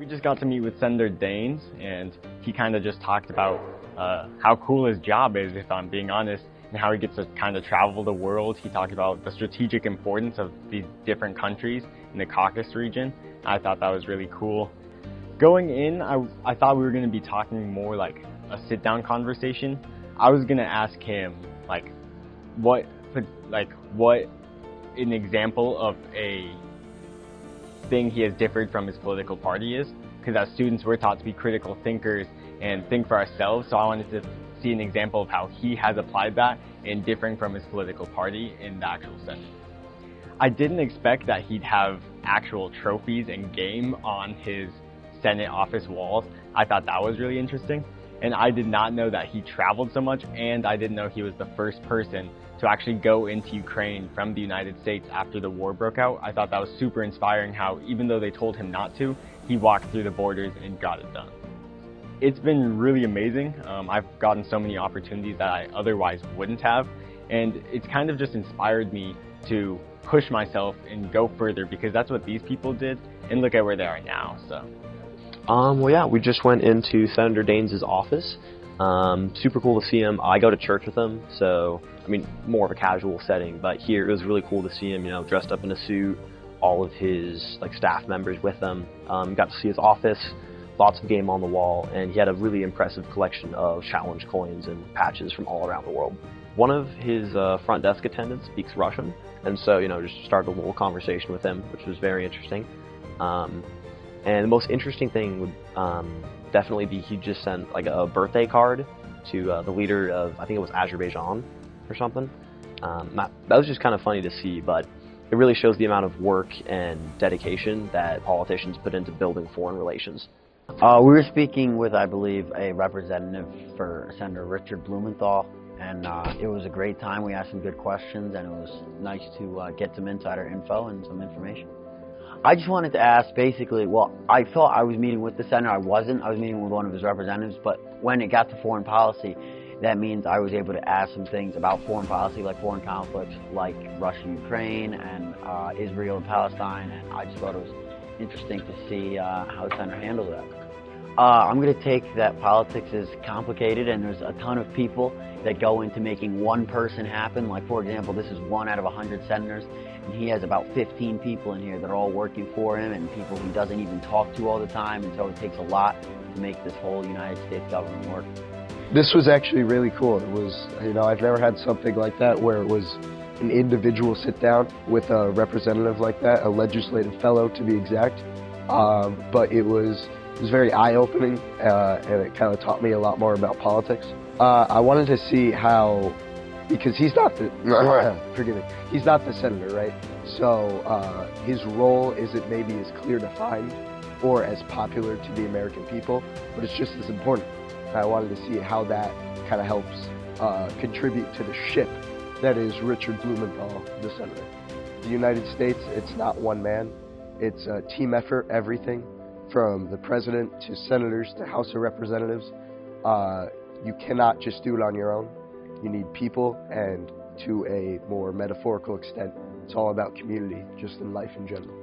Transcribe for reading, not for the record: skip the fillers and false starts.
We just got to meet with Senator Daines, and he kind of just talked about how cool his job is, if I'm being honest, and how he gets to kind of travel the world. He talked about the strategic importance of these different countries in the Caucasus region. I thought that was really cool. Going in, I thought we were going to be talking more like a sit-down conversation. I was going to ask him what an example of a thing he has differed from his political party is, because as students we're taught to be critical thinkers and think for ourselves, so I wanted to see an example of how he has applied that in differing from his political party in the actual Senate. I didn't expect that he'd have actual trophies and game on his Senate office walls. I thought that was really interesting, and I did not know that he traveled so much, and I didn't know he was the first person to actually go into Ukraine from the United States after the war broke out. I thought that was super inspiring how, even though they told him not to, he walked through the borders and got it done. It's been really amazing. I've gotten so many opportunities that I otherwise wouldn't have, and it's kind of just inspired me to push myself and go further, because that's what these people did, and look at where they are now. So. Well, yeah, we just went into Senator Daines' office. Super cool to see him. I go to church with him, so, I mean, more of a casual setting, but here it was really cool to see him, dressed up in a suit, all of his, staff members with him. Got to see his office, lots of game on the wall, and he had a really impressive collection of challenge coins and patches from all around the world. One of his front desk attendants speaks Russian, and so, just started a little conversation with him, which was very interesting. And the most interesting thing would definitely be he just sent a birthday card to the leader of, I think it was Azerbaijan or something. That was just kind of funny to see, but it really shows the amount of work and dedication that politicians put into building foreign relations. We were speaking with, I believe, a representative for Senator Richard Blumenthal, and it was a great time. We asked some good questions, and it was nice to get some insider info and some information. I just wanted to ask, basically, well, I thought I was meeting with the senator. I wasn't. I was meeting with one of his representatives, but when it got to foreign policy, that means I was able to ask some things about foreign policy, like foreign conflicts, like Russia-Ukraine and Israel and Palestine, and I just thought it was interesting to see how the senator handles that. I'm going to take that politics is complicated, and there's a ton of people that go into making one person happen. Like, for example, this is 1 out of 100 senators, and he has about 15 people in here that are all working for him, and people he doesn't even talk to all the time, and so it takes a lot to make this whole United States government work. This was actually really cool. It was, I've never had something like that where it was an individual sit down with a representative like that, a legislative fellow to be exact, but it was very eye-opening, and it kind of taught me a lot more about politics. I wanted to see how, because he's not the, forgive me, he's not the senator, right? So his role isn't maybe as clear defined or as popular to the American people, but it's just as important. I wanted to see how that kind of helps contribute to the ship that is Richard Blumenthal, the senator. The United States, it's not one man. It's a team effort, everything from the president to senators to House of Representatives. You cannot just do it on your own. You need people, and to a more metaphorical extent, it's all about community, just in life in general.